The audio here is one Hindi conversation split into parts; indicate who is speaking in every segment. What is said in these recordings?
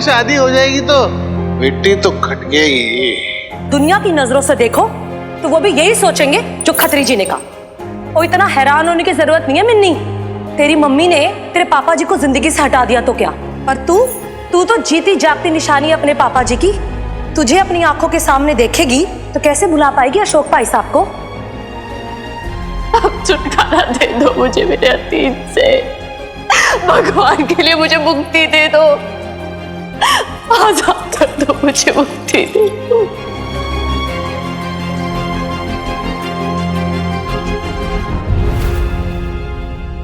Speaker 1: शादी हो जाएगी तो मिट्टी तो खटकेगी।
Speaker 2: दुनिया की नजरों से देखो तो वो भी यही सोचेंगे जो खत्री जी ने कहा। और इतना हैरान होने की जरूरत नहीं है मिन्नी। तेरी मम्मी ने तेरे पापा जी को जिंदगी से हटा दिया तो क्या, पर तू तो जीती जागती निशानी है अपने पापा जी की। तुझे अपनी आंखों के सामने देखेगी तो कैसे भुला पाएगी अशोक भाई साहब को।
Speaker 3: अब छुटकारा दे दो मुझे मेरे अतीत से, भगवान के लिए मुझे मुक्ति दे दो, आजाद कर दो मुझे, मुक्ति दे दो।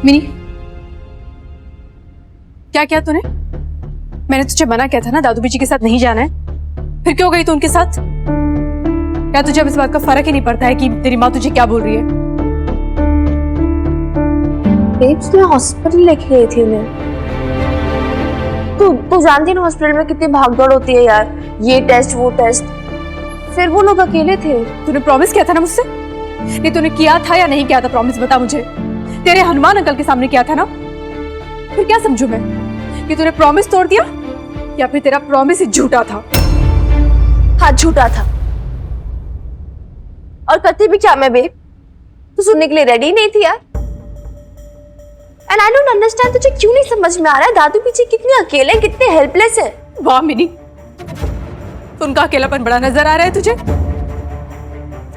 Speaker 4: मिनी, क्या किया तूने? मैंने तुझे मना किया था ना दादू जी के साथ नहीं जाना है, फिर क्यों गई तू उनके साथ? क्या तुझे अब इस बात का फर्क ही नहीं पड़ता है कि तेरी माँ तुझे क्या बोल रही है?
Speaker 5: बेब्स, मैं हॉस्पिटल लेके गई थी उन्हें। तू जानती है ना हॉस्पिटल में कितनी भागदौड़ होती है यार, ये टेस्ट वो टेस्ट। फिर वो लोग अकेले थे।
Speaker 4: तूने प्रॉमिस किया था ना मुझसे? नहीं, तूने किया था या नहीं किया था प्रॉमिस, बता मुझे। तेरे हनुमान अंकल के सामने किया था ना? फिर क्या समझू मैं कि तूने प्रॉमिस तोड़ दिया या फिर तेरा प्रॉमिस ही झूठा था?
Speaker 5: हाँ, झूठा था। और करती भी क्या मैं बेब? तू सुनने के लिए रेडी नहीं थी यार। एंड आई डोंट अंडरस्टैंड, तुझे क्यों नहीं समझ में आ रहा है दादू पीछे कितने अकेले, कितने हेल्पलेस है।
Speaker 4: वाह मिनी, उनका अकेलापन बड़ा नजर आ रहा है तुझे?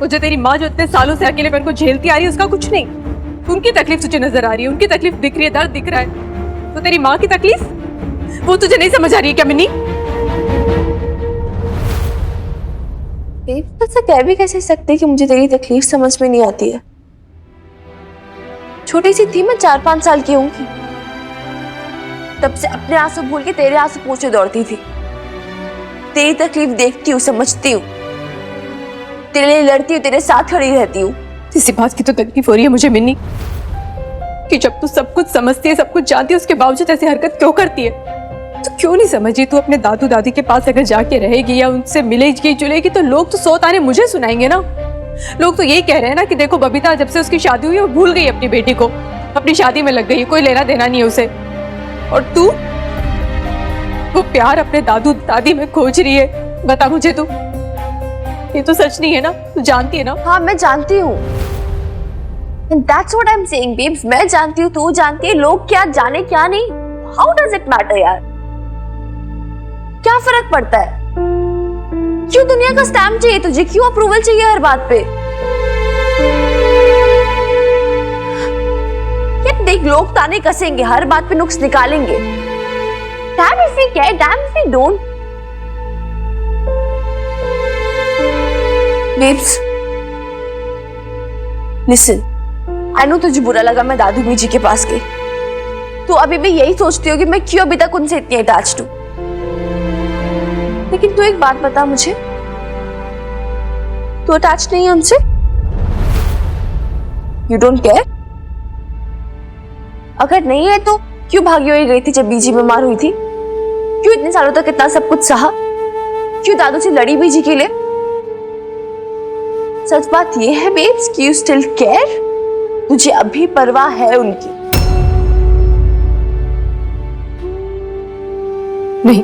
Speaker 4: मुझे तेरी माँ जो इतने सालों से अकेलेपन को झेलती आ रही है उसका कुछ नहीं, उनकी तकलीफ तुझे नजर आ रही है, उनकी तकलीफ दिख रही है, दर्द दिख रहा है। तो तेरी माँ की तकलीफ वो तुझे नहीं समझ आ रही है क्या मिनी?
Speaker 5: बेब, ऐसा कह भी कैसे सकते कि मुझे तेरी तकलीफ समझ में नहीं आती है। छोटी सी थी मैं, 4-5 साल की होंगी, तब से अपने आंसू भूल के तेरे आंसू पोंछे दौड़ती थी। तेरी तकलीफ देखती हूँ, समझती हूँ, तेरे लिए लड़ती हूँ, तेरे साथ खड़ी रहती हूँ।
Speaker 4: इसी बात की तो तकलीफ हो रही है मुझे मिन्नी कि जब तू सब कुछ समझती है, सब कुछ जानती है, उसके बावजूद ऐसी हरकत क्यों करती है? तो क्यों नहीं समझी तू अपने दादू दादी के पास अगर जाके रहेगी या उनसे मिलेगी जुलेगी तो लोग तो 100 ताने मुझे सुनाएंगे ना। लोग तो यही कह रहे हैं ना कि देखो बबीता जब से उसकी शादी हुई वो भूल गई अपनी बेटी को, अपनी शादी में लग गई, कोई लेना देना नहीं है उसे। और तू वो प्यार अपने दादू दादी में खोज रही है। बता मुझे तू, ये तो सच नहीं है ना? तू जानती है ना?
Speaker 5: हाँ, मैं जानती हूँ। That's what I'm saying, babes. मैं जानती हूँ, तू जानती है, लोग क्या जाने क्या नहीं। How does it matter यार? क्या फर्क पड़ता है? क्यों दुनिया का स्टैम्प चाहिए तुझे? क्यों अप्रूवल चाहिए हर बात पे? यार देख, लोग ताने कसेंगे, हर बात पे नुक्स निकालेंगे। Damn if we care, damn if we don't. Babes, listen. I know तुझे बुरा लगा मैं दादू बीजी के पास गई। तू अभी भी यही सोचती हो कि मैं क्यों अभी तक उनसे इतनी अटैच्ड हूं। लेकिन तू एक बात बता मुझे, तू अटैच नहीं है उनसे? You don't care? अगर नहीं है तो क्यों भागी हुई गई थी जब बीजी बीमार हुई थी? क्यों इतने सालों तक इतना सब कुछ सहा? क्यों दादू से लड़ी बीजी के लिए? सच बात ये है बेब्स कि यू स्टिल केयर, तुझे अभी परवाह है उनकी।
Speaker 4: नहीं,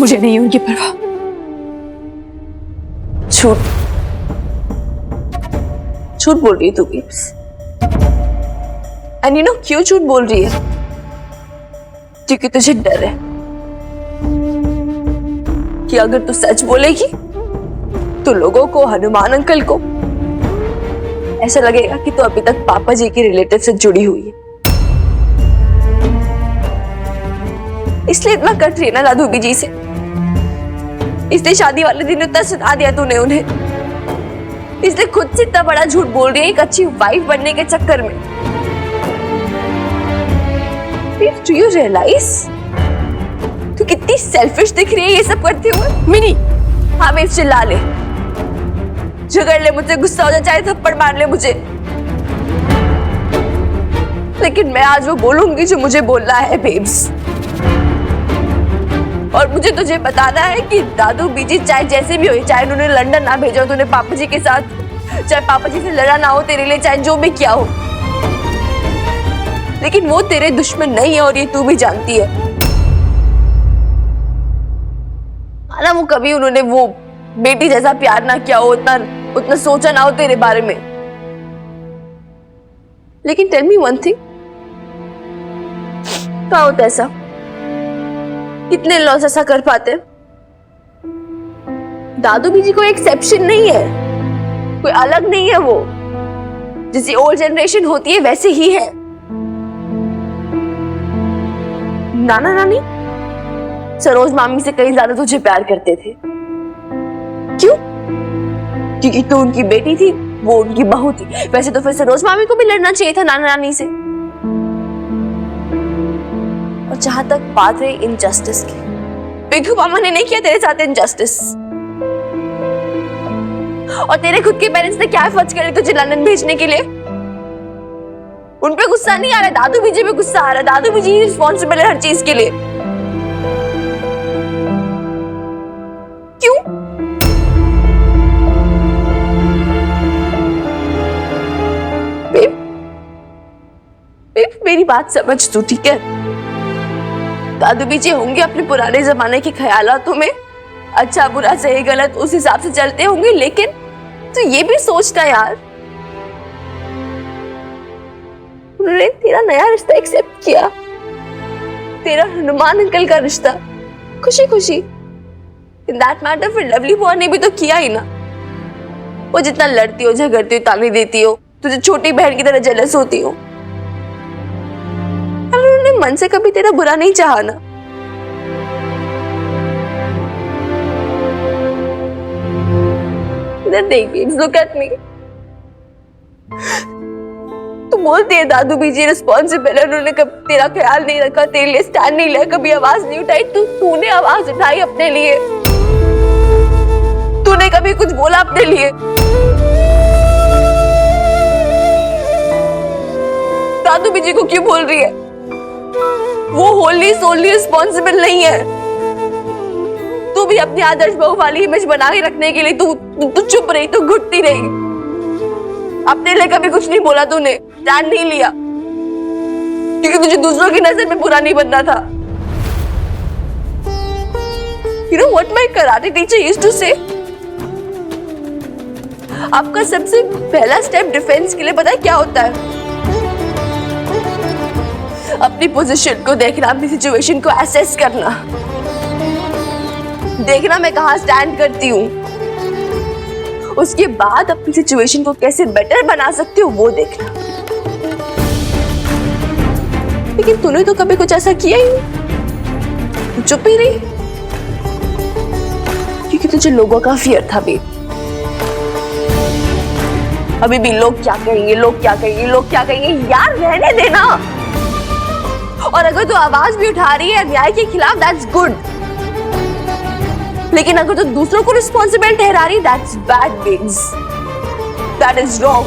Speaker 4: मुझे नहीं है उनकी परवाह।
Speaker 5: झूठ झूठ बोल रही है तू बेब्स। एंड यू नो क्यों झूठ बोल रही है? क्योंकि तुझे डर है कि अगर तू सच बोलेगी तो लोगों को, हनुमान अंकल को ऐसा लगेगा कि तू अभी तक पापा जी के रिलेटिव से जुड़ी हुई है। इसलिए इतना कट रही है ना दादू जी से। इसलिए शादी वाले दिन इतना सुना दिया तूने उन्हें। इसलिए खुद से इतना बड़ा झूठ बोल रही है एक अच्छी वाइफ बनने के चक्कर में। Do you realize तू कितनी सेल्फिश दिख रही है ये सब करते हुए?
Speaker 4: मिनी,
Speaker 5: हाँ बेब, चिल्ला ले, झगड़ ले मुझसे, गुस्सा हो जा, चाहे थप्पड़ मार ले मुझे, लेकिन मैं आज वो बोलूंगी जो मुझे बोलना है बेब्स। और मुझे तुझे बताना है कि दादू बीजी चाहे जैसे भी हो, चाहे उन्होंने लंदन ना भेजा हो तूने पापा जी के साथ, चाहे पापा जी से लड़ा ना हो तेरे लिए, चाहे जो भी किया हो, लेकिन वो तेरे दुश्मन नहीं है और ये तू भी जानती है। सकता वो कभी उन्होंने वो बेटी जैसा प्यार ना किया हो, उतना सोचा ना हो तेरे बारे में। लेकिन टेल मी वन थिंग, क्या होता है ऐसा? कितने लॉस ऐसा कर पाते? दादू बीजी कोई एक्सेप्शन नहीं है, कोई अलग नहीं है। वो जैसी ओल्ड जनरेशन होती है वैसे ही है। नाना नानी सरोज मामी से कहीं ज्यादा तुझे प्यार करते थे। क्यों? क्योंकि तू उनकी बेटी थी, वो उनकी बहू थी। वैसे तो फिर सरोज मामी को भी लड़ना चाहिए था नाना नानी से। और जहां तक बात रही इनजस्टिस की, पिंकू मामा ने नहीं किया तेरे साथ इनजस्टिस। और तेरे खुद के पेरेंट्स ने क्या एफर्ट्स करे तुझे लंदन भेजने के लिए? उन पे गुस्सा नहीं आ रहा, दादू बीजी पे गुस्सा आ रहा है। दादू बीजी रिस्पॉन्सिबल है हर चीज के लिए। क्यों? बेब, मेरी बात समझ तू, ठीक है? दादू बीजी होंगे अपने पुराने जमाने के ख्यालातों में, अच्छा बुरा सही गलत उस हिसाब से चलते होंगे। लेकिन तू ये भी सोचता यार, उन्होंने तेरा नया रिश्ता एक्सेप्ट किया, तेरा हनुमान अंकल का रिश्ता, खुशी खुशी। इन दैट मैटर फिर लवली बुआ ने भी तो किया ही ना। वो जितना लड़ती हो, झगड़ती हो, ताली देती हो, तुझे छोटी बहन की तरह जेलस होती हो, उन्होंने मन से कभी तेरा बुरा नहीं चाहा ना। इधर देख, लुक एट मी। तू बोलती है दादू बीजी रिस्पॉन्सिबल है, उन्होंने कभी तेरा ख्याल नहीं रखा, तेरे लिए स्टैंड नहीं लिया, कभी आवाज नहीं उठाई। तूने आवाज उठाई अपने लिए, तूने कभी कुछ बोला अपने लिए? दादू बीजी को क्यों बोल रही है? वो होली सोली रिस्पॉन्सिबल नहीं है। तू भी अपनी आदर्श बहू वाली इमेज बना के रखने के लिए तू चुप रही, तू घुटती रही। अपने लिए कभी कुछ नहीं बोला तूने, स्टैंड नहीं लिया, क्योंकि तुझे दूसरों की नजर में बुरा नहीं बनना था। You know what my karate teacher used to say? आपका सबसे पहला स्टेप डिफेंस के लिए पता है क्या होता है? अपनी पोजीशन को देखना, अपनी सिचुएशन को एसेस करना, देखना मैं कहां स्टैंड करती हूँ। उसके बाद अपनी सिचुएशन को कैसे बेटर बना सकती हूँ वो देखना। लेकिन तूने तो कभी कुछ ऐसा किया ही नहीं, तू चुप ही रही, क्योंकि तुझे लोगों का फियर था भी। अभी भी लोग क्या कहेंगे, लोग क्या कहेंगे, लोग क्या कहेंगे। यार रहने देना। और अगर तू आवाज भी उठा रही है अन्याय के खिलाफ, दैट्स गुड। लेकिन अगर तू दूसरों को रिस्पॉन्सिबल ठहरा रही, that's bad babes, that is wrong.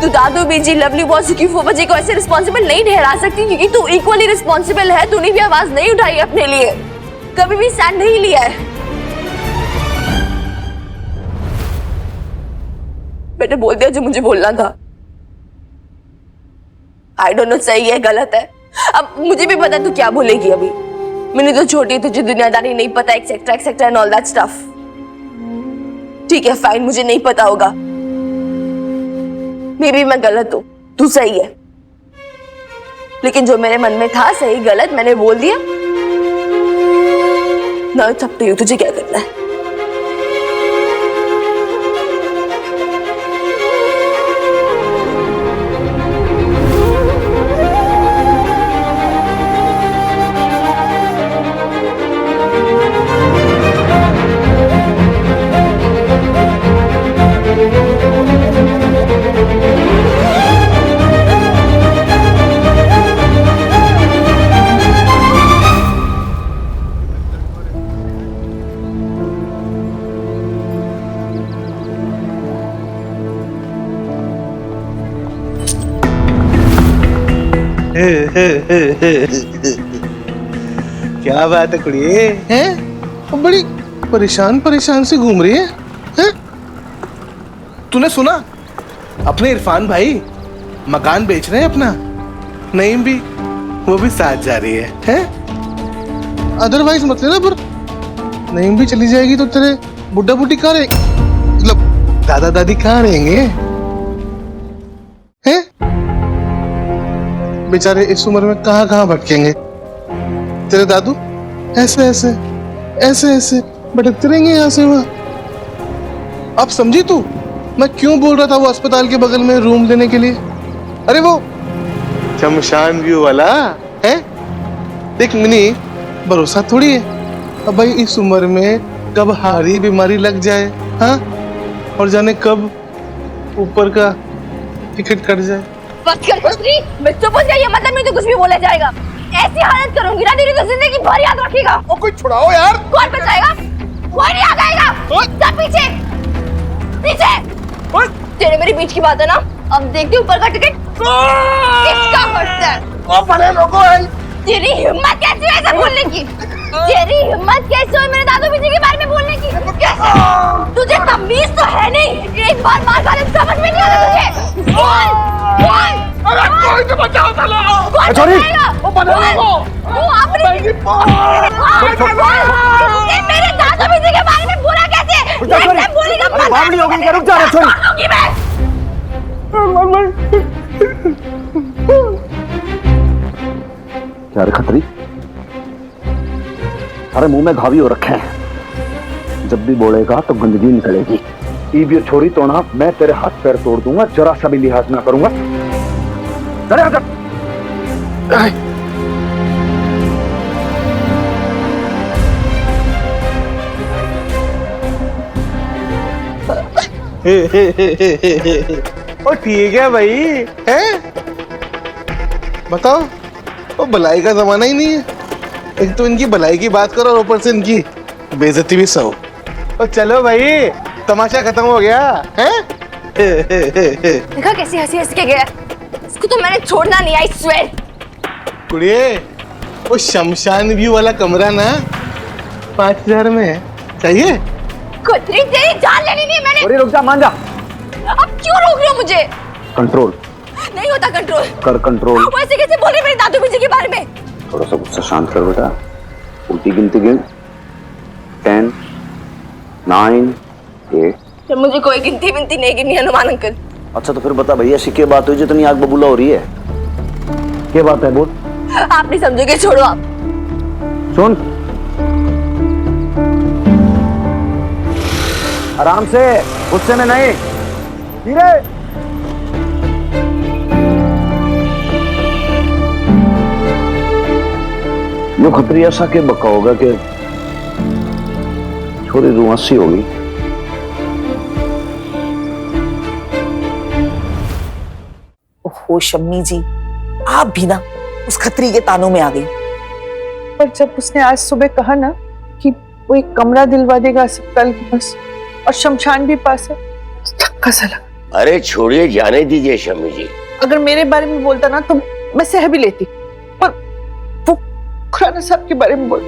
Speaker 5: तू दादू बीजी, लवली बॉस, सुखी फूफा जी को ऐसे रिस्पॉन्सिबल नहीं ठहरा सकती, क्योंकि तू इक्वली रिस्पॉन्सिबल है। तूने भी आवाज नहीं उठाई अपने लिए, कभी भी स्टैंड नहीं लिया है। मैंने बोल दिया जो मुझे बोलना था। आई डोंट नो सही है गलत है, अब मुझे भी पता है तू क्या बोलेगी। अभी मैंने तो छोटी, तुझे दुनियादारी नहीं पता, etcetera etcetera and all that stuff. ठीक है फाइन, मुझे नहीं पता होगा, मे बी मैं गलत हूं, तू सही है। लेकिन जो मेरे मन में था सही गलत मैंने बोल दिया। Now it's up to you, तुझे क्या करना है।
Speaker 1: क्या बात है कुड़िए, हैं? बड़ी परेशान परेशान से घूम रही है, हैं?
Speaker 6: तूने सुना? अपने इरफान भाई मकान बेच रहे हैं अपना। नईम भी, वो भी साथ जा रही है, हैं?
Speaker 1: अदरवाइज मत लेना, पर नहीं भी चली जाएगी तो तेरे बुड्ढा बुड्ढी कहाँ रहे, मतलब दादा दादी कहाँ रहेंगे हैं? बेचारे इस उम्र में कहाँ कहाँ भटकेंगे। तेरे दादू ऐसे ऐसे ऐसे ऐसे भटकते रहेंगे यहाँ से वहाँ। अब समझी तू मैं क्यों बोल रहा था वो अस्पताल के बगल में रूम देने के लिए? अरे वो शमशान व्यू वाला है। देख मिनी, भरोसा थोड़ी है अब भाई इस उम्र में कब हारी बीमारी लग जाए, हाँ, और जाने कब ऊपर का टिकट कट जाए।
Speaker 5: बस कर खत्री, मैं चुप हो जाइए, मतलब मैं तो कुछ भी बोला जाएगा। ऐसी हालत करूंगी ना तेरी तो जिंदगी भर याद रखेगा।
Speaker 6: ओ कोई छुड़ाओ यार।
Speaker 5: कौन बचाएगा? कोई नहीं आ जाएगा। सब पीछे पीछे। तेरे मेरे बीच की बात है ना, अब देखते ऊपर का टिकट किसका फटता है।
Speaker 6: ओ बड़े लोगों है।
Speaker 5: तेरी हिम्मत कैसी है ऐसा बोलने की? तेरी हिम्मत कैसे हुई मेरे दादू जी के बारे में बोलने की? कैसे? तुझे तमीज तो है नहीं। एक बार मार खाने समझ में नहीं आता तुझे। बोल बोल।
Speaker 6: अरे कोई तो बचाओ साला।
Speaker 5: कौन बचाएगा?
Speaker 6: ओ बड़े लोगों।
Speaker 5: तू अपनी तुझे मेरे दादू जी के बारे में बोला कैसे? नेक्स्ट बोलेगा मत।
Speaker 6: बावली हो गई, रुक जा रे छोरी।
Speaker 7: क्या रे खतरी, सारे मुंह में घावी हो रखे हैं। जब भी बोलेगा तो गंदगी निकलेगी। ये छोरी तो ना मैं तेरे हाथ पैर तोड़ दूंगा, जरा सा भी लिहाज ना करूंगा। चले हट।
Speaker 1: ओ ठीक है भाई, हैं? बताओ, वो भलाई का जमाना ही नहीं है। एक तो इनकी भलाई की बात करो और ऊपर से इनकी बेइज्जती भी सहो। तो चलो भाई, तमाशा खत्म हो गया हैं?
Speaker 5: देखा कैसी हंसी हंस के गया। इसको तो मैंने छोड़ना नहीं, आई स्वेयर।
Speaker 1: कुड़िए, वो शमशान व्यू वाला कमरा ना 5000 में है, चाहिए?
Speaker 5: खतरी तेरी जान लेनी नहीं मैंने।
Speaker 7: अरे रुक जा, मान जा।
Speaker 5: अब क्यों रोक रहे हो मुझे?
Speaker 7: कंट्रोल
Speaker 5: नहीं होता कंट्रोल।
Speaker 7: कर कंट्रोल।
Speaker 5: वो ऐसे कैसे बोल रहे मेरे दादू जी के बारे में?
Speaker 7: थोड़ा सा गुस्सा शांत कर बेटा। उल्टी गिनती गिन। 10 9 8।
Speaker 5: तो मुझे कोई गिनती विनती नहीं गिनी हनुमान अंकल।
Speaker 7: अच्छा तो फिर बता भैया, ऐसी क्या बात हुई जितनी आग बबूला हो रही है? क्या बात है, बोल।
Speaker 5: आप नहीं समझोगे, छोड़ो आप।
Speaker 7: सुन, आराम से, गुस्से में नहीं, धीरे। यो खतरी ऐसा के बका होगा कि छोरी रुआसी होगी।
Speaker 8: ओहो शम्मी जी, आप भी ना उस खतरी के तानों में आ गई।
Speaker 9: पर जब उसने आज सुबह कहा ना कि वो एक कमरा दिलवा देगा अस्पताल के पास और शमशान भी पास है, तो धक्का सा लगा।
Speaker 10: अरे छोड़िए, जाने दीजिए शम्मी जी।
Speaker 9: अगर मेरे बारे में बोलता ना तो मैं सह भी लेती, पर वो खुराना साहब के बारे में बोल।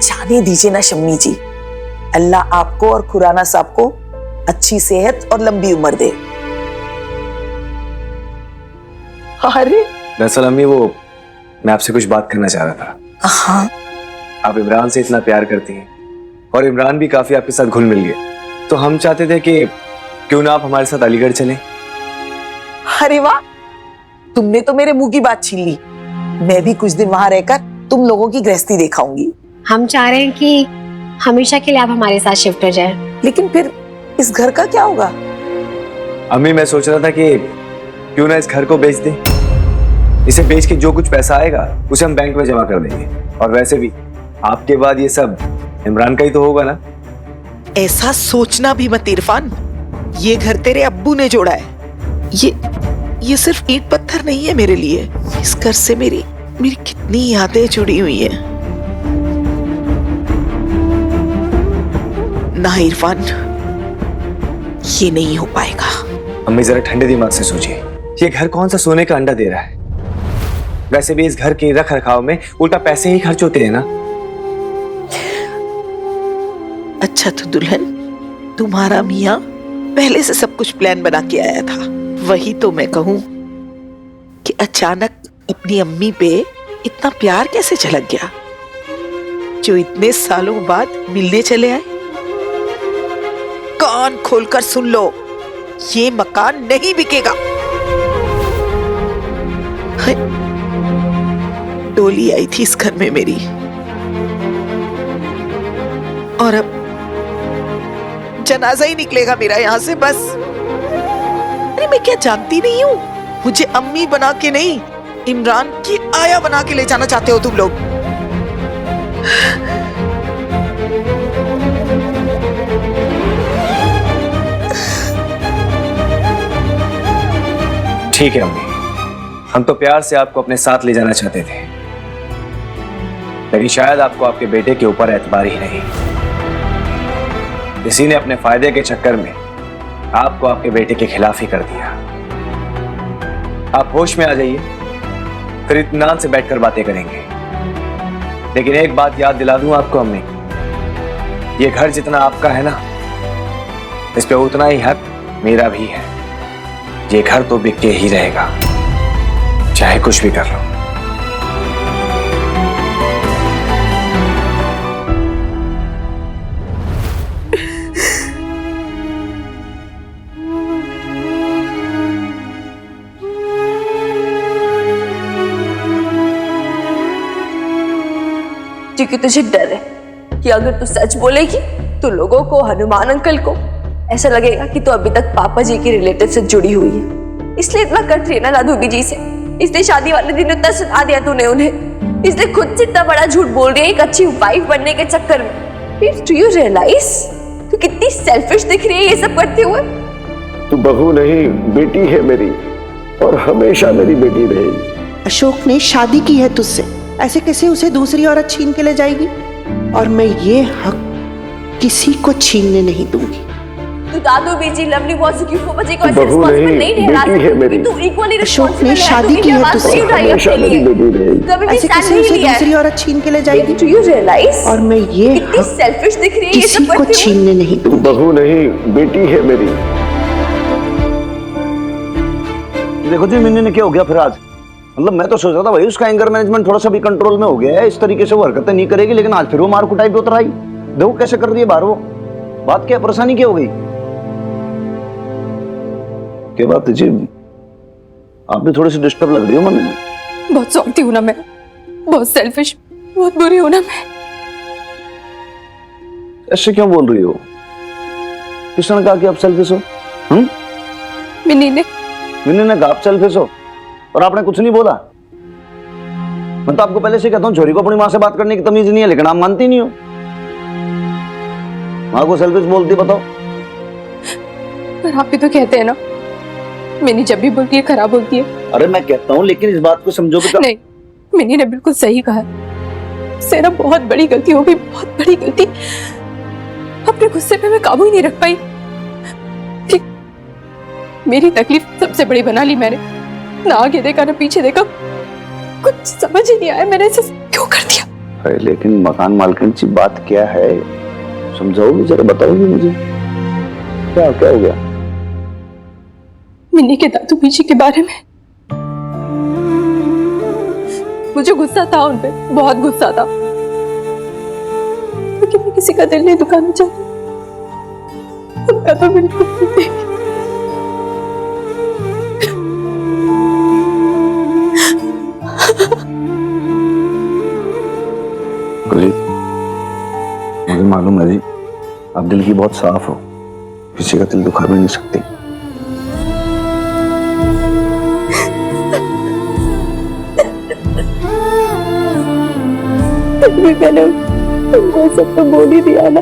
Speaker 8: जाने दीजिए ना शम्मी जी, अल्लाह आपको और खुराना साहब को अच्छी सेहत और लंबी उम्र दे।
Speaker 9: अरे
Speaker 11: दरअसल अम्मी, वो मैं आपसे कुछ बात करना चाह रहा था।
Speaker 8: हाँ,
Speaker 11: आप इमरान से इतना प्यार करती हैं और इमरान भी काफी आपके साथ घुल मिल गए, तो हम चाहते थे कि क्यों ना आप हमारे साथ अलीगढ़ चलें।
Speaker 8: अरे वाह, तुमने तो मेरे मुंह की बात छीन ली। मैं भी कुछ दिन वहां रहकर तुम लोगों की गृहस्थी दिखाऊंगी।
Speaker 12: हम चाह रहे हैं कि हमेशा के लिए आप हमारे साथ शिफ्ट हो जाए।
Speaker 8: लेकिन फिर इस घर का क्या होगा?
Speaker 11: अम्मी, मैं सोच रहा था कि क्यों ना इस घर को बेच दें। इसे बेच के जो कुछ पैसा आएगा उसे हम बैंक में जमा कर देंगे, और वैसे भी आपके बाद ये सब इमरान का ही तो होगा ना।
Speaker 8: ऐसा सोचना भी मत इरफान, ये घर तेरे अब्बू ने जोड़ा है। ये सिर्फ ईंट पत्थर नहीं है मेरे लिए। इस घर से मेरी कितनी यादें जुड़ी हुई हैं। ना इरफान, ये नहीं हो पाएगा।
Speaker 11: अम्मी जरा ठंडे दिमाग से सोचिए, ये घर कौन सा सोने का अंडा दे रहा है? वैसे भी इस घर के रख रखाव में उल्टा पैसे ही खर्च होते हैं ना।
Speaker 8: अच्छा तो दुल्हन, तुम्हारा मियाँ पहले से सब कुछ प्लान बना के आया था। वही तो मैं कहूँ कि अचानक अपनी अम्मी पे इतना प्यार कैसे झलक गया? जो इतने सालों बाद मिलने चले आए। कान खोलकर सुन लो, ये मकान नहीं बिकेगा। हाय, डोली आई थी इस घर में मेरी, और अब जनाजा ही निकलेगा मेरा यहाँ से बस। अरे मैं क्या जानती नहीं हूँ? मुझे अम्मी बना के नहीं, इमरान की आया बना के ले जाना चाहते हो तुम लोग।
Speaker 11: ठीक है अम्मी, हम तो प्यार से आपको अपने साथ ले जाना चाहते थे, लेकिन शायद आपको आपके बेटे के ऊपर एतबार ही नहीं। किसी ने अपने फायदे के चक्कर में आपको आपके बेटे के खिलाफ ही कर दिया। आप होश में आ जाइए, फिर इत्मीनान से बैठकर बातें करेंगे। लेकिन एक बात याद दिला दूं आपको अम्मी, ये घर जितना आपका है ना, इस पे उतना ही हक मेरा भी है। ये घर तो बिक के ही रहेगा, चाहे कुछ भी कर लो।
Speaker 5: क्योंकि तुझे डर है कि अगर तू सच बोलेगी तो लोगों को, हनुमान अंकल को ऐसा लगेगा कि तू अभी तक पापा जी के रिलेटिव से जुड़ी हुई है। इसलिए इतना कर रही है ना दादू जी से। इसलिए शादी वाले दिन इतना सुना दिया तूने उन्हें। इसलिए खुद से इतना बड़ा झूठ बोल रही है एक अच्छी वाइफ बनने के चक्कर में। डू यू रियलाइज तू कितनी सेल्फिश दिख रही है ये सब करते हुए?
Speaker 7: तू बहू नहीं, बेटी है मेरी, और हमेशा मेरी बेटी रहेगी।
Speaker 13: अशोक ने शादी की है तुझसे, ऐसे कैसे उसे दूसरी औरत छीन के ले जाएगी? और मैं ये हक किसी को छीनने नहीं दूंगी।
Speaker 5: तू दादू बीजी लवली वासु की फूफा जी को ऐसे रिस्पांसिबल नहीं ठहरा सकती। तू इक्वली
Speaker 13: अशोक ने शादी की है तुझसे,
Speaker 5: हमेशा मेरी बेटी रहेगी।
Speaker 13: ऐसे कैसे उसे दूसरी औरत छीन के ले जाएगी?
Speaker 5: Do you realise?
Speaker 13: और मैं ये
Speaker 5: कितनी सेल्फिश दिख रही है ये
Speaker 13: किसी
Speaker 5: सब
Speaker 13: को
Speaker 5: करते हुए।
Speaker 13: छीनने नहीं दूंगी।
Speaker 7: बहू नहीं, बेटी है मेरी। देखो जी मिन्नी ने क्या हो गया फिर आज? मतलब मैं तो सोच रहा था भाई उसका एंगर मैनेजमेंट थोड़ा सा भी कंट्रोल में हो गया है, इस तरीके से वो हरकतें नहीं करेगी, लेकिन आज फिर वो मार कुटाई पे उतर आई। देखो कैसे कर दिए बाहर वो। बात क्या, परेशानी क्या हो गई? क्या बात है जी, आप भी थोड़ी सी डिस्टर्ब लग रही हो मम्मी।
Speaker 4: बहुत सौंपती हूँ ना मैं, बहुत सेल्फिश, बहुत बुरी हूँ ना मैं।
Speaker 7: ऐसे क्यों बोल रही हो? किसने कहा कि आप सेल्फिश हो?
Speaker 4: मिन्नी ने
Speaker 7: कहा आप सेल्फिश हो, और आपने कुछ नहीं बोला। मैं तो आपको पहले से कहता हूँ छोरी को अपनी माँ से बात करने की तमीज नहीं है, लेकिन आप मानती नहीं हो। माँ को सेल्फिश बोलती, बताओ।
Speaker 4: पर आप भी तो कहते हैं ना, मिन्नी जब भी बोलती है खराब बोलती है।
Speaker 7: अरे मैं कहता हूँ, लेकिन इस बात को समझोगे तो।
Speaker 4: नहीं, मिन्नी ने बिल्कुल सही कहा है। से ना बहुत बड़ी गलती हो गई, बहुत बड़ी गलती। अपने गुस्से पे मैं काबू ही नहीं रख पाई। मेरी तकलीफ सबसे बड़ी बना ली मैंने। ना आगे देखा ना पीछे देखा, कुछ समझ ही नहीं आया मैंने ऐसे क्यों कर दिया।
Speaker 7: अरे लेकिन मकान मालकिन की बात क्या है, समझाओगी जरा, बताओगी मुझे क्या क्या हो गया?
Speaker 4: मिन्नी के दादू बीजी के बारे में मुझे गुस्सा था उन पे, बहुत गुस्सा था, लेकिन मैं किसी का दिल नहीं दुखाना चाहती। उनका तो बिल्कुल नहीं।
Speaker 7: मुझे मालूम है जी, आप दिल की बहुत साफ हो, किसी का दिल दुखा भी नहीं सकते।
Speaker 4: मैंने तुमको सब तो बोल ही दिया ना,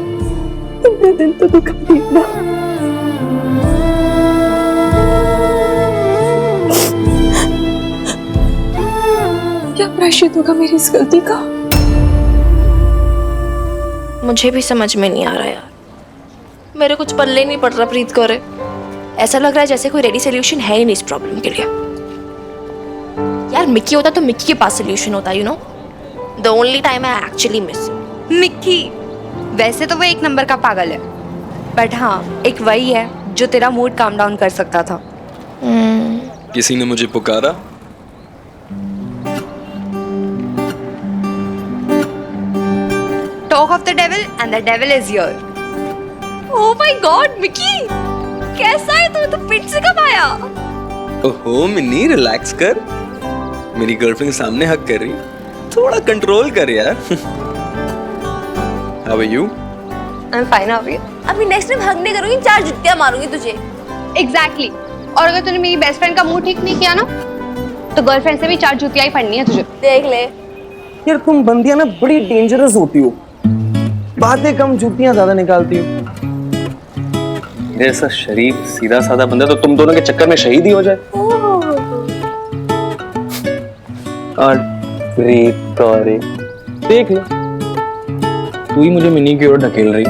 Speaker 4: तुमने दिल तो दुखा दिया ना। क्या प्रायश्चित होगा मेरी इस गलती का?
Speaker 3: मुझे भी समझ में नहीं आ रहा यार, मेरे कुछ पल्ले नहीं पड़ रहा प्रीत को। रे ऐसा लग रहा है जैसे कोई रेडी सोल्यूशन है ही नहीं इस प्रॉब्लम के लिए। यार मिक्की होता तो मिक्की के पास सोल्यूशन होता, you know, the only time I actually miss
Speaker 2: Mickey. वैसे तो वो एक नंबर का पागल है, बट हाँ एक वही है जो तेरा मूड काम डाउन कर सकता था।
Speaker 14: किसी ने मुझे पुकारा?
Speaker 5: of the devil and the devil is here. Oh my God, Mickey, कैसा है तू? तो फिट से कब आया?
Speaker 14: ओहो मिन्नी, रिलैक्स कर। मेरी गर्लफ्रेंड के सामने हक कर रही, थोड़ा कंट्रोल कर यार। How are you?
Speaker 5: I'm fine, how are you? अभी नेक्स्ट टाइम हग नहीं करूंगी, 4 जुत्तियां मारूंगी तुझे।
Speaker 12: एग्जैक्टली और अगर तूने मेरी बेस्ट फ्रेंड का मूड ठीक नहीं किया ना तो गर्लफ्रेंड से भी 4 जुतियां ही पड़नी है तुझे।
Speaker 5: देख ले
Speaker 11: यार तुम बंदियां ना बड़ी डेंजरस होती हो, बातें कम जूतियां ज्यादा निकालती हो। जैसा शरीफ सीधा साधा बंदा तो तुम दोनों के चक्कर में शहीद ही हो जाए। और देख ले, तू ही मुझे मिनी की ओर ढकेल रही।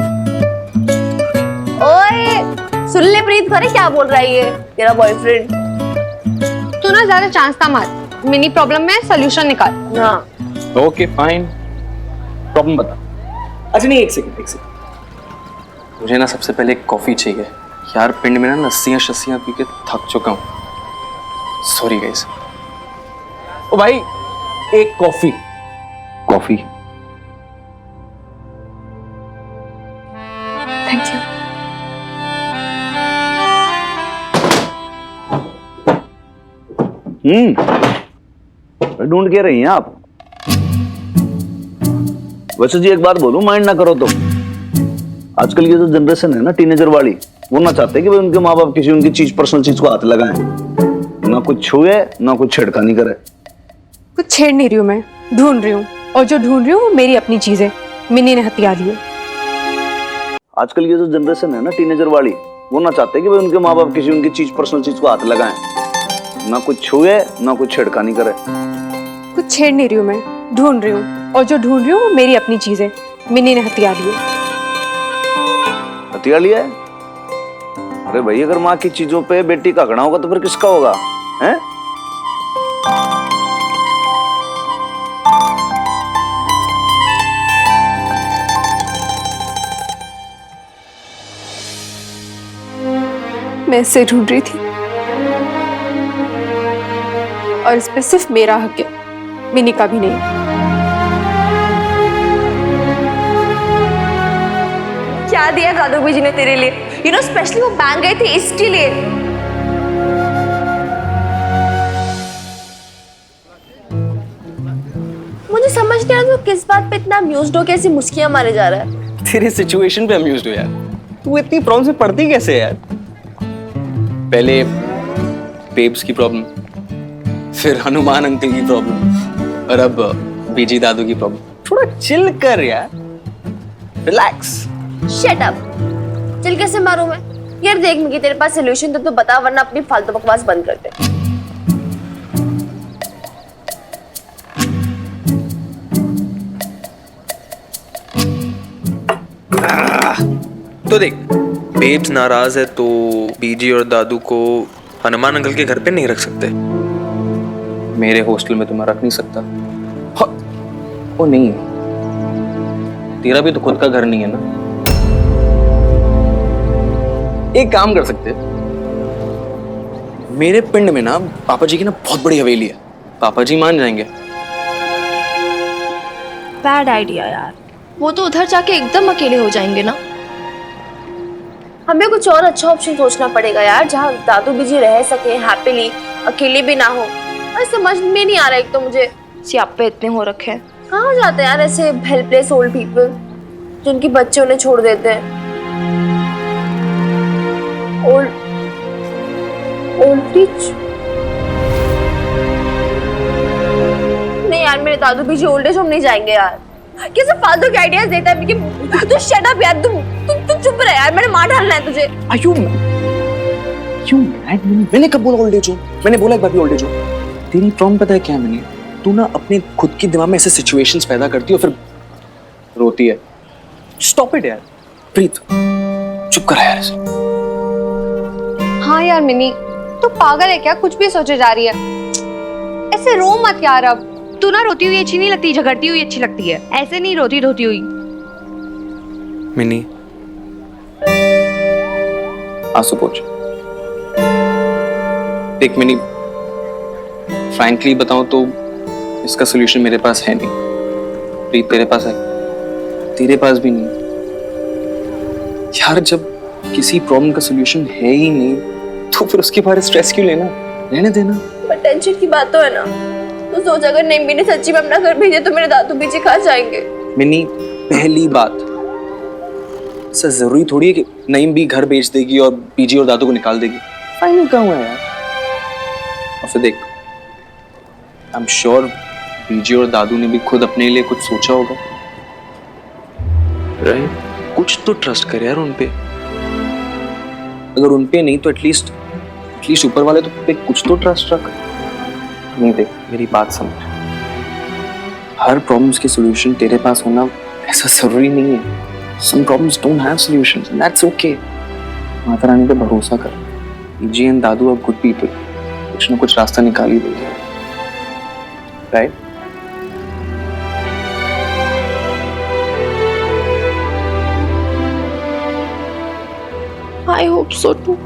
Speaker 5: ओए सुन ले प्रीत, करे क्या बोल रहा है ये तेरा बॉयफ्रेंड?
Speaker 12: तू ना ज्यादा चांस ना मार, मिनी प्रॉब्लम में सॉल्यूशन निकाल।
Speaker 5: हाँ
Speaker 11: ओके फाइन, प्रॉब्लम बता। अच्छा नहीं, एक सेकंड, मुझे ना सबसे पहले एक कॉफी चाहिए यार, पिंड में ना लस्सियां शस्सियां पी के थक चुका हूँ। Sorry guys. ओ भाई एक कॉफी।
Speaker 12: Thank you.
Speaker 7: ढूंढ के रही हैं आप? वैसे जी एक बात बोलूं, माइंड ना करो तो, आजकल ये जो जनरेशन है ना टीनेजर वाली, वो ना चाहते कि उनके माँ बाप किसी उनकी चीज, पर्सनल चीज को हाथ लगाएं, ना कुछ छुए ना कुछ छेड़खानी करे।
Speaker 4: कुछ छेड़ नहीं रही हूँ मैं, ढूंढ रही हूँ, और जो ढूंढ रही हूँ वो मेरी अपनी चीज है। मिनी ने हथियार लिए।
Speaker 7: आजकल ये जो जनरेशन है ना टीनेजर वाली, वो ना चाहते कि उनके माँ बाप किसी उनकी चीज, पर्सनल चीज को हाथ लगाएं, ना कुछ छुए ना कुछ छेड़खानी करे।
Speaker 4: कुछ छेड़ नहीं रही हूँ मैं, ढूंढ रही हूँ, और जो ढूंढ रही हूँ वो मेरी अपनी चीज है। मिनी ने हथियार लिए।
Speaker 7: हथियार लिया है? अरे भाई अगर माँ की चीजों पे बेटी का घड़ा होगा तो फिर किसका होगा? हैं?
Speaker 4: मैं इसे ढूंढ रही थी और इस पे सिर्फ मेरा हक है, मिनी का भी नहीं।
Speaker 5: क्या दिया जादू जी ने तेरे लिए? यू नो स्पेशली वो बैंक गए थे इसके लिए। मुझे समझ नहीं आ रहा तू किस बात पे इतना अम्यूज्ड हो, कैसी मुस्कियां मारे जा रहा है।
Speaker 14: तेरी सिचुएशन पे अम्यूज्ड हो यार। तू इतनी प्रॉब्लम से पढ़ती कैसे है यार? पहले बेब्स की प्रॉब्लम, फिर हनुमान अंकल की प्रॉब्लम, और अब बीजी दादू की प्रॉब्लम। थोड़ा चिल कर यार, रिलैक्स।
Speaker 5: Shut up. चल कैसे मारूं मैं? यार देख मिकी, तेरे पास सॉल्यूशन तो बता, वरना अपनी फालतू बकवास बंद कर दे।
Speaker 14: तो देख, बेब्स नाराज है तो बीजी और दादू को हनुमान अंकल के घर पे नहीं रख सकते। मेरे हॉस्टल में तो मैं रख नहीं सकता। वो नहीं, तेरा भी तो खुद का घर नहीं है ना। एक काम कर सकते, मेरे पिंड में ना पापा जी की ना बहुत बड़ी हवेली है, पापा जी मान जाएंगे।
Speaker 3: बैड आइडिया यार, वो तो उधर जाके एकदम अकेले हो जाएंगे ना।
Speaker 5: हमें कुछ और अच्छा ऑप्शन सोचना पड़ेगा यार, जहाँ दादू बीजी रह सके हैप्पीली, अकेले भी ना हो। और समझ में नहीं आ रहा, एक तो मुझे
Speaker 3: सियापे इतने हो रखे हैं।
Speaker 5: कहाँ जाते हैं यार ऐसे हेल्पलेस ओल्ड पीपल जिनके बच्चे उन्हें छोड़ देते हैं। Old rich? नहीं यार, मेरे दादू बीजी ओल्ड एज होम नहीं जाएंगे यार। कैसे फालतू के आइडियाज देता है कि तू शट अप यार, तू चुप रह यार, मैंने मार डालना है तुझे।
Speaker 11: आयु मैंने कब बोला ओल्ड एज होम? मैंने बोला एक बार भी ओल्ड एज होम? तेरी प्रॉब्लम पता है क्या मैंने? तू ना अपने खुद की दिमाग में ऐसे सिचुएशंस पैदा करती है और फिर रोती है। स्टॉप इट यार। प्रीत चुप कर यार ऐसे।
Speaker 12: हाँ यार मिनी, तू पागल है क्या? कुछ भी सोचे जा रही है। ऐसे रो मत यार। अब तू ना रोती हुई अच्छी नहीं लगती, झगड़ती हुई अच्छी लगती है, ऐसे नहीं रोती धोती हुई।
Speaker 14: मिनी आंसू पोंछ। देख मिनी, फ्रैंकली बताऊं तो इसका सॉल्यूशन मेरे पास है नहीं। प्रीत तेरे पास है? तेरे पास भी नहीं। यार जब किसी प्रॉब्लम का सॉल्यूशन है ही नहीं तो फिर उसके बारे स्ट्रेस क्यों लेना, रहने देना।
Speaker 5: पर टेंशन की बात तो है ना। तो सोच अगर निम्बी ने सच्ची में अपना घर भेजे तो मेरे दादू पीछे कहाँ जाएंगे।
Speaker 14: मिनी, पहली बात, ऐसा जरूरी थोड़ी है कि नईम भी घर बेच देगी और पीजी और दादू को निकाल देगी। फाइनल क्या हुआ यार। और फिर देख, आई एम श्योर पीजी और दादू ने भी खुद अपने लिए कुछ सोचा होगा, राइट? कुछ तो ट्रस्ट कर यार उन पे। अगर उन पे नहीं तो एटलीस्ट ऊपर वाले तो पे कुछ तो ट्रस्ट रख। नहीं देख, मेरी बात समझ, हर प्रॉब्लम्स के सॉल्यूशन तेरे पास होना ऐसा जरूरी नहीं है। Some problems don't have solutions and that's okay. Mata Rani पे भरोसा कर। पीजी एंड दादू आर गुड पीपल, कुछ ना कुछ रास्ता निकाल ही देंगे, right?
Speaker 3: I hope so too.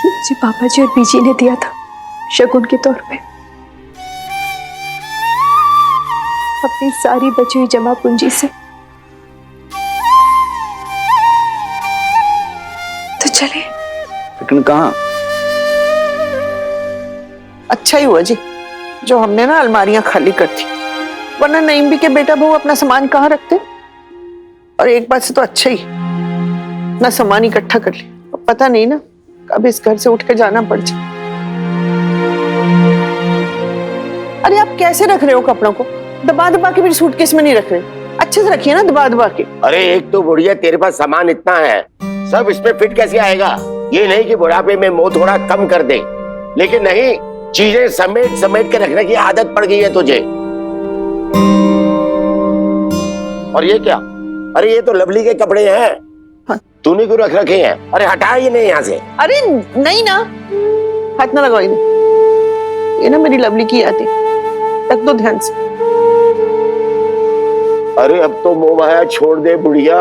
Speaker 4: मुझे पापा जी और बीजी ने दिया था शगुन के तौर पे। अपनी सारी बची हुई जमा पूंजी से। तो चले।
Speaker 7: लेकिन कहाँ?
Speaker 13: अच्छा ही हुआ जी जो हमने ना अलमारियां खाली कर दी, वरना नईम भी के बेटा बहू अपना सामान कहाँ रखते। और एक बात से तो अच्छा ही ना सामान इकट्ठा कर लिया, पता नहीं ना कब इस घर से उठ के जाना पड़ जाए। अरे आप कैसे रख रहे हो कपड़ों को? दबा दबा के मेरी सूटकेस में नहीं रख रहे, अच्छे से रखिए ना दबा दबा के।
Speaker 10: अरे एक तो बुढ़िया तेरे पास सामान इतना है, सब इसमें फिट कैसे आएगा? ये नहीं कि बुढ़ापे में मुंह थोड़ा कम कर दे, लेकिन नहीं, चीजें समेट समेट के रखने की आदत पड़ गई है तुझे। और ये क्या? अरे ये तो लवली के कपड़े हैं। हाँ। तूने क्यों रख रखे हैं? अरे हटा ये नहीं यहाँ से।
Speaker 13: अरे नहीं ना, हाथ ना लगाओ, ये ना मेरी लवली की यादें, रख दो ध्यान से।
Speaker 10: अरे अब तो मोह माया छोड़ दे बुढ़िया,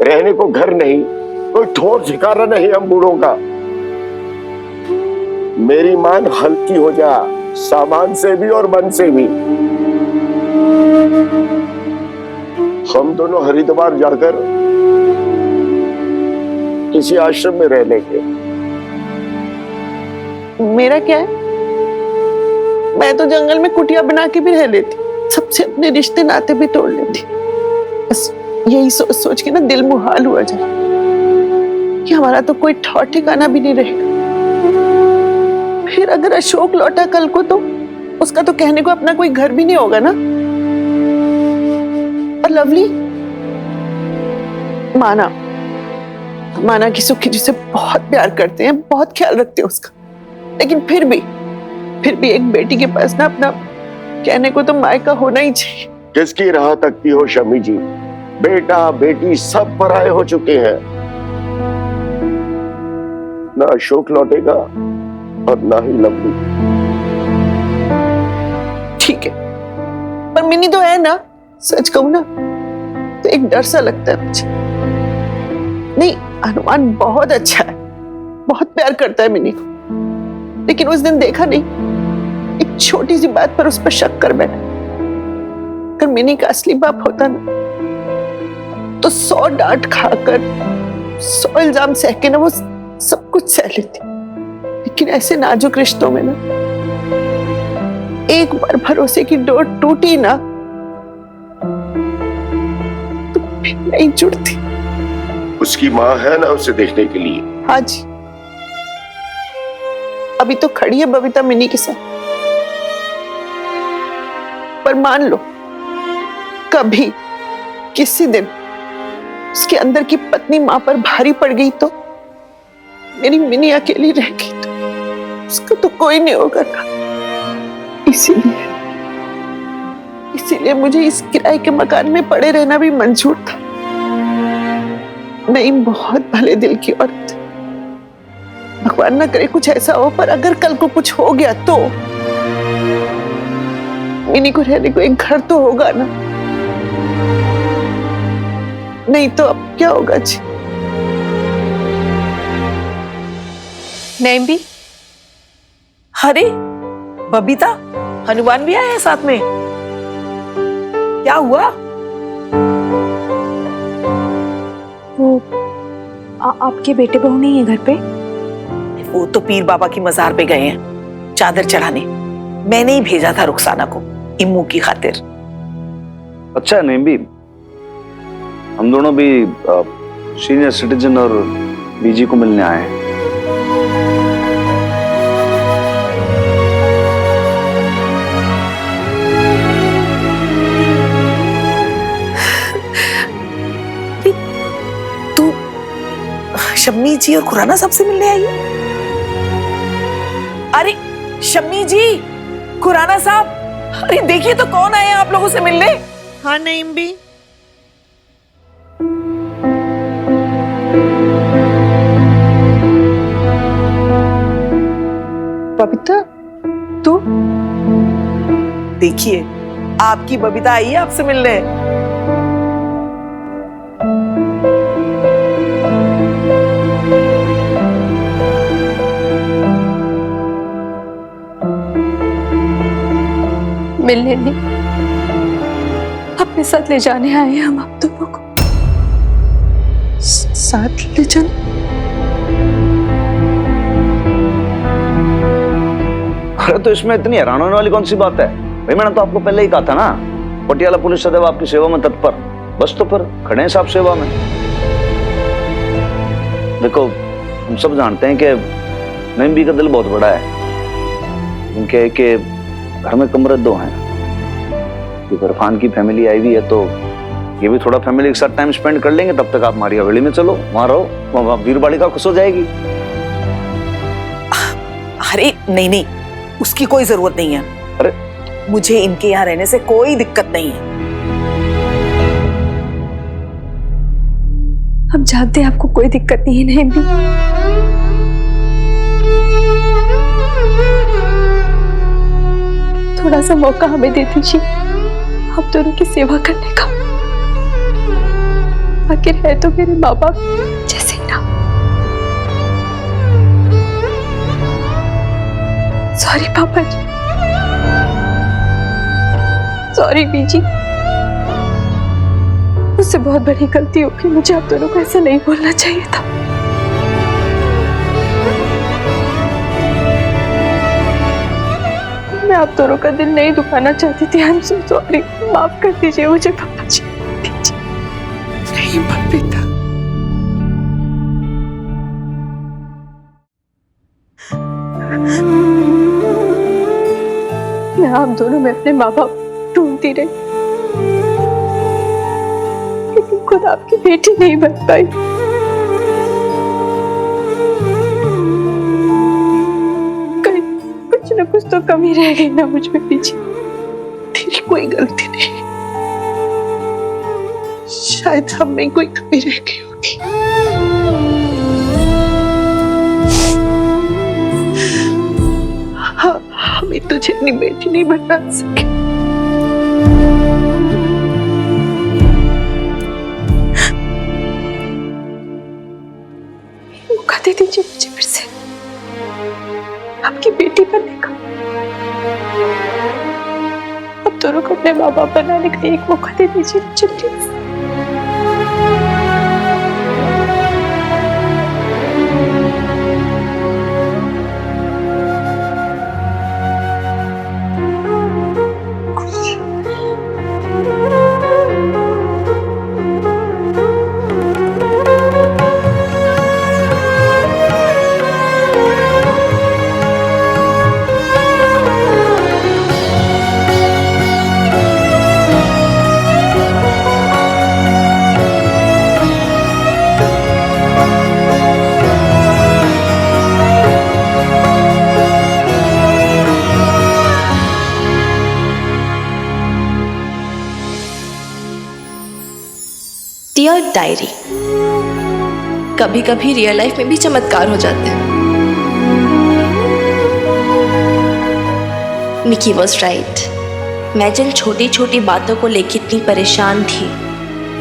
Speaker 10: रहने को घर नहीं, कोई ठोर ठिकाना नहीं हम बूढ़ों का। मेरी मान हल्की हो जा, सामान से भी और मन से भी। हम दोनों हरिद्वार जाकर किसी आश्रम में रह लेंगे।
Speaker 13: मेरा क्या है, मैं तो जंगल में कुटिया बना के भी रह लेती, सबसे अपने रिश्ते नाते भी तोड़ लेती। बस यही सोच सोच के ना दिल मुहाल हुआ जाए कि हमारा तो कोई ठौर ठिकाना भी नहीं रहेगा। फिर अगर अशोक लौटा कल को तो उसका तो कहने को अपना कोई घर भी नहीं होगा ना। और लवली माना कि सुखी जिसे बहुत प्यार करते हैं, बहुत ख्याल रखते हैं उसका, लेकिन फिर भी एक बेटी के पास ना अपना कहने को तो मायका होना ही चाहिए।
Speaker 10: किसकी राह तकती हो शमी जी? बेटा बेटी सब पराये हो चुके हैं, ना अशोक लौटेगा और ना ही लवली।
Speaker 13: ठीक है, पर मिनी तो है ना, सच कहूं ना तो एक डर सा लगता है मुझे। नहीं, हनुमान बहुत अच्छा है, बहुत प्यार करता है मिनी को, लेकिन उस दिन देखा नहीं, एक छोटी सी बात पर उस पर शक कर बैठा। अगर मिनी का असली बाप होता ना तो 100 डांट खाकर 100 इल्जाम सह के ना वो सब कुछ सह लेती। लेकिन ऐसे नाजुक रिश्तों में ना एक बार भरोसे की डोर टूटी ना तो फिर नहीं जुड़ती।
Speaker 10: उसकी माँ है ना उसे देखने के लिए।
Speaker 13: हाँ जी, अभी तो खड़ी है बबीता मिनी के साथ, पर मान लो कभी किसी दिन उसके अंदर की पत्नी मां पर भारी पड़ गई तो मेरी मिनी अकेली रह गई तो उसका तो कोई नहीं होगा ना। इसीलिए मुझे इस किराए के मकान में पड़े रहना भी मंजूर था। नहीं, बहुत भले दिल की औरत, भगवान ना करे कुछ ऐसा हो, पर अगर कल को कुछ हो गया तो मिनी को रहने को एक घर तो होगा ना। नहीं तो अब क्या होगा जी?
Speaker 4: नहीं भी
Speaker 13: अरे बबीता, हनुमान भी आया है साथ में, क्या हुआ?
Speaker 4: वो आपके बेटे बहू नहीं है घर पे?
Speaker 13: वो तो पीर बाबा की मजार पे गए हैं चादर चढ़ाने। मैंने ही भेजा था रुखसाना को इम्मू की खातिर।
Speaker 7: अच्छा नहीं भी, हम दोनों भी सीनियर सिटीजन और बीजी को मिलने आए हैं।
Speaker 13: तू शम्मी जी और खुराना साहब से मिलने आई है? अरे शम्मी जी, खुराना साहब, अरे देखिए तो कौन आए हैं आप लोगों से मिलने।
Speaker 6: हाँ नईम भी,
Speaker 9: बबीता तू?
Speaker 13: देखिए आपकी बबीता आई है आपसे मिलने।
Speaker 4: मिलने नहीं, अपने साथ ले जाने आए हैं हम आप दोनों को।
Speaker 9: साथ ले जाना?
Speaker 7: अरे तो इसमें इतनी हैरान होने वाली कौन सी बात है भाई? मैंने तो आपको पहले ही कहा था ना, पटियाला पुलिस सदैव आपकी सेवा में तत्पर। बस तो फिर खड़े हैं साहब सेवा में। देखो हम सब जानते हैं कि नईम भी का दिल बहुत बड़ा है। उनके के घर में कमरे 2 हैं। इरफान की फैमिली आई हुई है तो ये भी थोड़ा फैमिली के साथ टाइम स्पेंड कर लेंगे। तब तक आप हमारी हवेली में चलो, वहां रहो, वहां वीर बालिका खुश हो जाएगी।
Speaker 13: अरे नहीं नहीं, उसकी कोई जरूरत नहीं है।
Speaker 7: अरे
Speaker 13: मुझे इनके यहाँ रहने से कोई दिक्कत नहीं है।
Speaker 4: हम जानते हैं आपको कोई दिक्कत नहीं है नहीं भी। थोड़ा सा मौका हमें दे दीजिए आप दोनों की सेवा करने का। आखिर है तो मेरे माँ बाप जैसे ही ना। सॉरी पापा जी, सॉरी बीजी, मुझसे बहुत बड़ी गलती हो गई। मुझे आप दोनों को ऐसा नहीं बोलना चाहिए था। मैं आप दोनों का दिल नहीं दुखाना चाहती थी। आई एम सो सॉरी, माफ कर दीजिए मुझे पापा जी।
Speaker 13: नहीं बबीता,
Speaker 4: मैं आप दोनों में अपने माँ बाप ढूंढती रही, लेकिन खुद आपकी बेटी नहीं बन पाई। कहीं कुछ न कुछ तो कमी रह गई ना मुझ में पीछे।
Speaker 9: तेरी कोई गलती नहीं, शायद हम में कोई कमी रह गई होगी। हमें तुझे अपनी बेटी नहीं बना सके।
Speaker 4: मौका दे दीजिए मुझे फिर से आपकी बेटी बनने का। अब दोनों को अपने माँ बाप बनाने का एक मौका दे दीजिए मुझे प्लीज।
Speaker 3: डियर डायरी, कभी कभी रियल लाइफ में भी चमत्कार हो जाते हैं। निकी वॉज राइट। मैं जिन छोटी छोटी बातों को लेकर इतनी परेशान थी,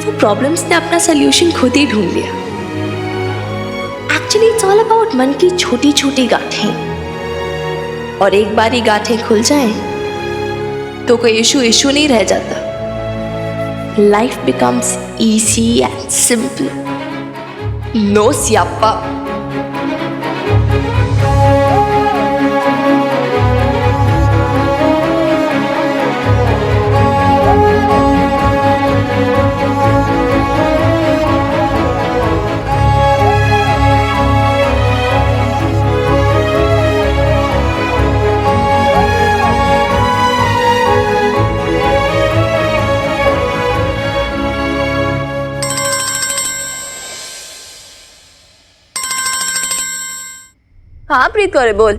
Speaker 3: वो प्रॉब्लम्स ने अपना सोल्यूशन खुद ही ढूंढ लिया। एक्चुअली इट्स ऑल अबाउट मन की छोटी छोटी गांठें, और एक बार ही गांठें खुल जाएं तो कोई इशू नहीं रह जाता. Life becomes easy and simple. No सियाप्पा.
Speaker 5: हाँ प्रीत करे बोल.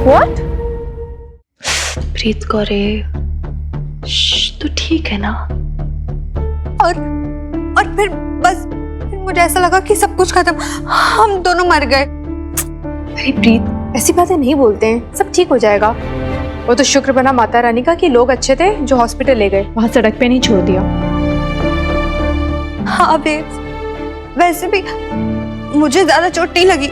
Speaker 5: What?
Speaker 3: प्रीत करे, तो ठीक है ना.
Speaker 12: और फिर बस फिर मुझे ऐसा लगा कि सब कुछ खत्म, हम दोनों मर गए.
Speaker 4: अरे प्रीत, ऐसी बातें नहीं बोलते हैं, सब ठीक हो जाएगा. वो तो शुक्र बना माता रानी का कि लोग अच्छे थे जो हॉस्पिटल ले गए, वहां सड़क पे नहीं छोड़ दिया.
Speaker 12: हाँ बेब्स, वैसे भी मुझे ज्यादा चोट नहीं लगी,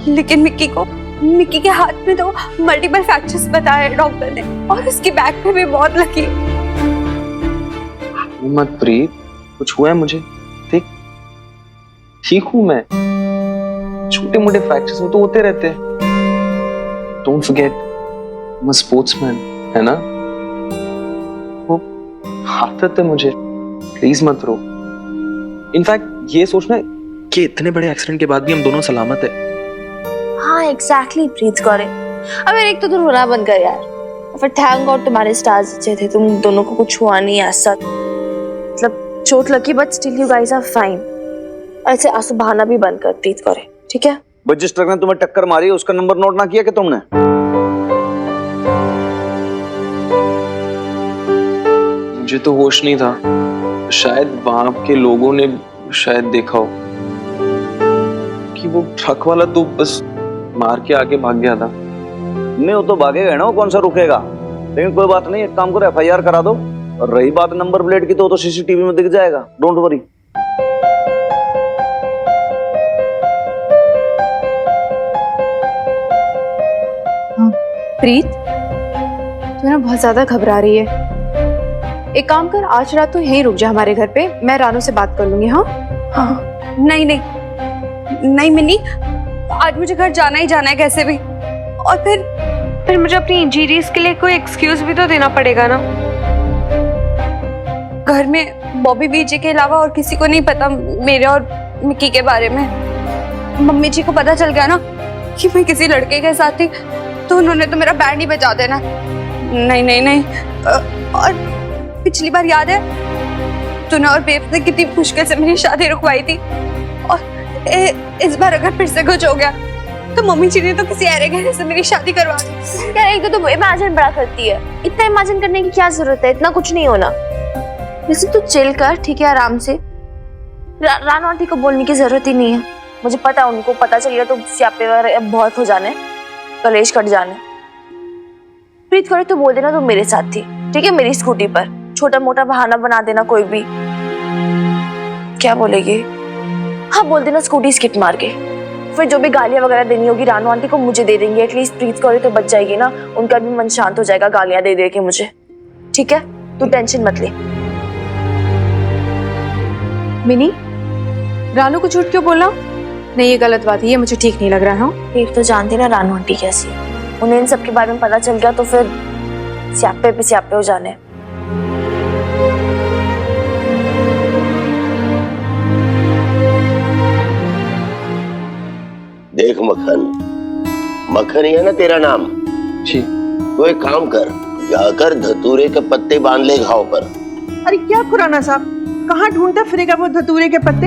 Speaker 12: लेकिन मिक्की के हाथ में तो मल्टीपल फ्रैक्चर्स बताए डॉक्टर ने, और उसकी बैक पे भी बहुत लगी.
Speaker 14: मत प्रीत, कुछ हुआ है मुझे? देख, ठीक हूं मैं. छोटे मोटे फ्रैक्चर्स वो तो होते रहते हैं. Don't forget, I'm a sportsman, है ना? वो आदत है मुझे. प्लीज मत रो. इनफैक्ट ये सोचना कि इतने बड़े एक्सीडेंट के बाद भी हम दोनों सलामत है.
Speaker 5: हाँ एग्जैक्टली प्रीत करे. अब एक तो तुम रोना बंद कर यार. फिर थैंक गॉड तुम्हारे स्टार्स अच्छे थे, तुम दोनों को कुछ हुआ नहीं ऐसा. मतलब चोट लगी but still you guys are fine. ऐसे आंसू बहाना भी बंद कर प्रीत करे, ठीक है?
Speaker 7: बस जिस ट्रक ने तुम्हें टक्कर मारी उसका नंबर नोट ना किया कि तुमने?
Speaker 14: मुझे तो होश नहीं था. शायद वहां के लोगों ने शायद देखा हो कि वो ट्रक वाला तो बस मार के आगे भाग गया था.
Speaker 7: नहीं, वो तो भागेगा ना, वो कौन सा रुकेगा. लेकिन कोई बात नहीं, एक काम करो, FIR करा दो. और रही बात नंबर प्लेट की, तो CCTV में दिख जाएगा. Don't worry.
Speaker 4: प्रीत, तू ना बहुत ज्यादा घबरा रही है. एक काम कर, आज रात तू यहीं रुक जा हमारे घर पे, मैं रानू से बात कर लूंगी. हाँ
Speaker 12: हाँ. नहीं मिनी, आज मुझे घर जाना ही जाना है कैसे भी. और फिर मुझे अपनी इंजरीज के लिए कोई एक्सक्यूज भी तो देना पड़ेगा ना. घर में बॉबी बीजे के अलावा और किसी को नहीं पता मेरे और मिक्की के बारे में. मम्मी जी को पता चल गया ना कि मैं किसी लड़के के साथ थी, तो उन्होंने तो मेरा बैंड ही बजा देना. नहीं. और पिछली बार याद है तूने और बेब ने कितनी मुश्किल से मेरी शादी रुकवाई थी, और इस बार अगर फिर से कुछ हो गया तो मम्मी जी ने तो किसी ऐरे गहरे से मेरी शादी करवा दी.
Speaker 5: यार एक तो तुम इमेजिन बड़ा करती है. इतना इमेजिन करने की क्या जरूरत है, इतना कुछ नहीं होना. वैसे तू चिल कर, ठीक है, आराम से. रानू आंटी को बोलने की जरूरत ही नहीं है. मुझे पता, उनको पता चल गया तो स्यापे वगैरह बहुत हो जाने, कलेश कट जाने. प्रीत करे तो बोल देना तुम मेरे साथ थी, ठीक है, मेरी स्कूटी पर. छोटा मोटा बहाना बना देना कोई भी. क्या बोलेगी? हाँ बोल देना स्कूटी स्किट मार के. फिर जो भी गालियां वगैरह देनी होगी रानू आंटी को मुझे दे देंगे. एटलीस्ट प्रीत करे तो बच जाएगी ना, उनका भी मन शांत हो जाएगा गालियां दे दे के मुझे. ठीक है, तू टेंशन मत ले.
Speaker 4: मिनी, रानू को झूठ क्यों बोलना? नहीं, ये गलत बात है, ये मुझे ठीक नहीं लग रहा है.
Speaker 5: एक तो जानती ना रानू आंटी कैसी है. उन्हें इन सब के बारे में पता चल गया तो फिर स्यापे पे स्यापे हो जाने.
Speaker 10: देख मक्खन ही है ना तेरा नाम?
Speaker 14: जी.
Speaker 10: तो एक काम कर, जाकर धतूरे के पत्ते बांध ले घाव पर.
Speaker 13: अरे क्या खुराना साहब, कहाँ ढूंढता फिरेगा वो धतूरे के पत्ते?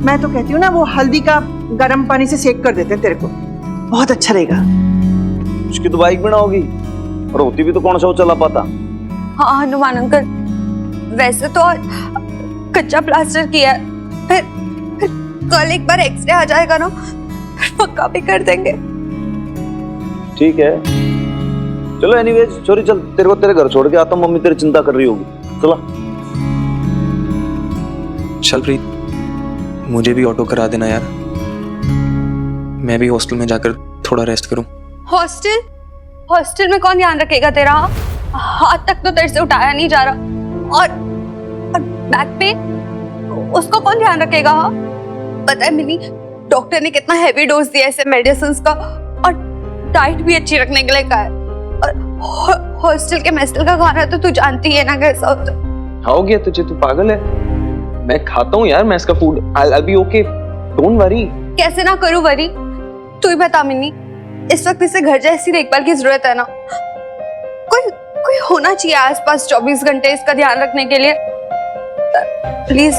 Speaker 13: मैं तो कहती हूँ ना, वो हल्दी का गर्म पानी से सेक कर देते हैं तेरे को, बहुत अच्छा रहेगा.
Speaker 7: उसकी तो बाइक भी ना होगी, और होती भी तो कौन सा वो चला पाता.
Speaker 12: हाँ हनुमान अंकल, वैसे तो कच्चा प्लास्टर किया है, फिर कल एक बार एक्सरे आ जाएगा ना, फिर पक्का भी कर देंगे.
Speaker 7: ठीक है, चलो एनीवेज छोरी चल, तेरे को तेरे घर छोड़ के आता हूँ, मम्मी तेरी चिंता कर रही होगी। चला
Speaker 14: चल प्रीत, मुझे भी ऑटो करा देना यार, मैं भी हॉस्टल में जाकर थोड़ा रेस्ट करूं।
Speaker 12: हॉस्टल? हॉस्टल में कौन ध्यान रखेगा तेरा? हाथ तक तो तेरे से उठाया नहीं जा रहा, और बैक पे उसको कौन ध्यान रखेगा? पता है मिनी, डॉक्टर ने कितना हैवी डोज दिया ऐसे मेडिसिन का, और डाइट भी अच्छी रखने के लिए कहा है। और हॉस्टल के मेस का खाना तो तू जानती है ना कैसा होता है।
Speaker 14: हो गया तुझे, तू पागल है? मैं खाता हूँ यार मेस का food, I'll be okay, don't worry।
Speaker 12: कैसे ना करूँ वरी? तू ही बता मिनी, इस वक्त इसे घर जैसी देखभाल की जरूरत है ना? कोई होना चाहिए आसपास 24 घंटे इसका ध्यान रखने के लिए। प्लीज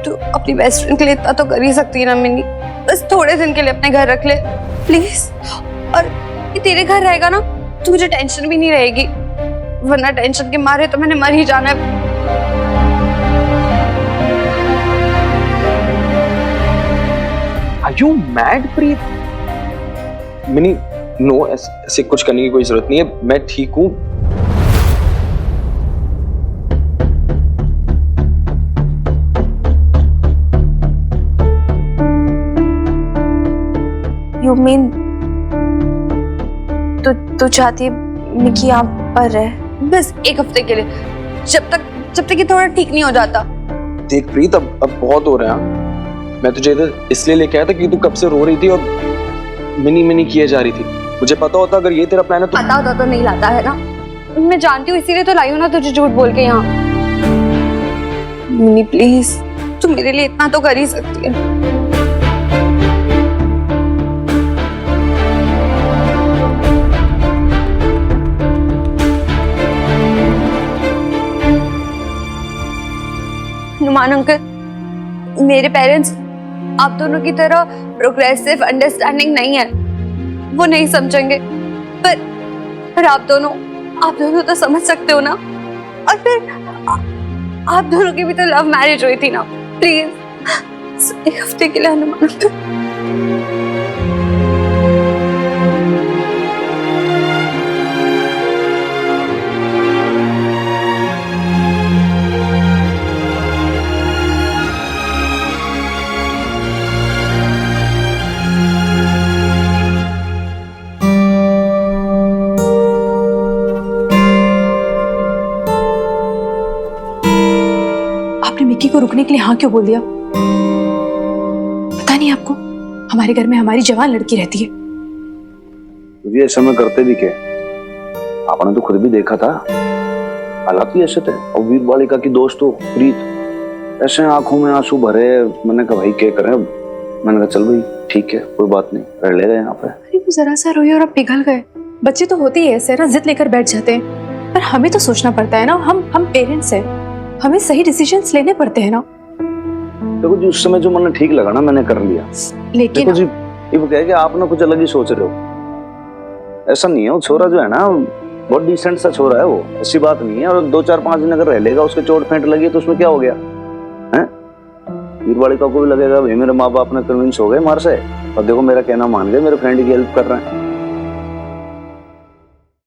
Speaker 12: तू अपनी बेस्ट फ्रेंड के लिए इतना तो कर ही सकती है ना मिनी, बस थोड़े दिन के लिए अपने घर रख ले प्लीज। और ये तेरे घर रहेगा ना तो मुझे टेंशन भी नहीं रहेगी, वरना टेंशन के मारे तो मैंने मर ही जाना है।
Speaker 14: Are you mad, Preet? Mini, no, ऐसे कुछ करने की कोई जरूरत नहीं है, मैं ठीक हूँ।
Speaker 5: You mean तू चाहती है मिकी यहाँ पर रहे?
Speaker 12: बस एक हफ्ते के लिए, जब तक ये थोड़ा ठीक नहीं हो जाता।
Speaker 14: देख प्रीत, अब बहुत हो रहा है। मैं तुझे इधर इसलिए लेके आया था कि तू कब से रो रही थी और मिनी किए जा रही थी। मुझे पता होता अगर ये तेरा प्लान है तो
Speaker 12: पता होता तो नहीं लाता है ना, मैं जानती हूँ इसीलिए तो लाई हूँ ना तुझे झूठ बोल के यहाँ। मिनी प्लीज, तू मेरे लिए इतना तो कर ही सकती है। हनुमान अंकल, मेरे पेरेंट्स आप दोनों की तरह प्रोग्रेसिव अंडरस्टैंडिंग नहीं है, वो नहीं समझेंगे, पर आप दोनों तो समझ सकते हो ना। और फिर आप दोनों की भी तो लव मैरिज हुई थी ना। प्लीज एक हफ्ते के लिए हनुमान अंकल।
Speaker 4: मिक्की को रुकने के लिए हाँ क्यों बोल दिया? पता नहीं आपको, हमारे घर में हमारी जवान लड़की रहती है।
Speaker 7: तुझे ऐसा में करते भी क्या? आपने तो खुद भी देखा था, हालात ही ऐसे थे। और वीर बालिका की दोस्त हो प्रीत, ऐसे आंखों में आंसू भरे। मैंने कहा भाई क्या करें? मैंने कहा चल भाई ठीक है, कोई बात नहीं, रह लेगा यहाँ पे।
Speaker 4: अरे वो जरा सा रोई और अब पिघल गए। बच्चे तो होते ही ऐसे ना, जिद लेकर बैठ जाते हैं, पर हमें तो सोचना पड़ता है ना। हम पेरेंट्स हैं, हमें सही डिसीजंस लेने पड़ते हैं ना।
Speaker 7: देखो जी, उस समय जो मैंने ठीक लगा ना मैंने कर लिया।
Speaker 4: लेकिन
Speaker 7: देखो जी, ये वो कह के आप ना कुछ अलग ही सोच रहे हो। ऐसा नहीं है, वो छोरा जो है ना बहुत डिसेंट सा छोरा है, वो ऐसी बात नहीं है। और 2-4-5 दिन अगर रह लेगा, उसके चोट फेंट लगी तो उसमें क्या हो गया है? वीर बालिका को भी लगेगा भाई मेरे माँ बाप ने कन्विंस हो गए मार से, और देखो मेरा कहना मान गए, मेरे फ्रेंड की हेल्प कर रहे हैं।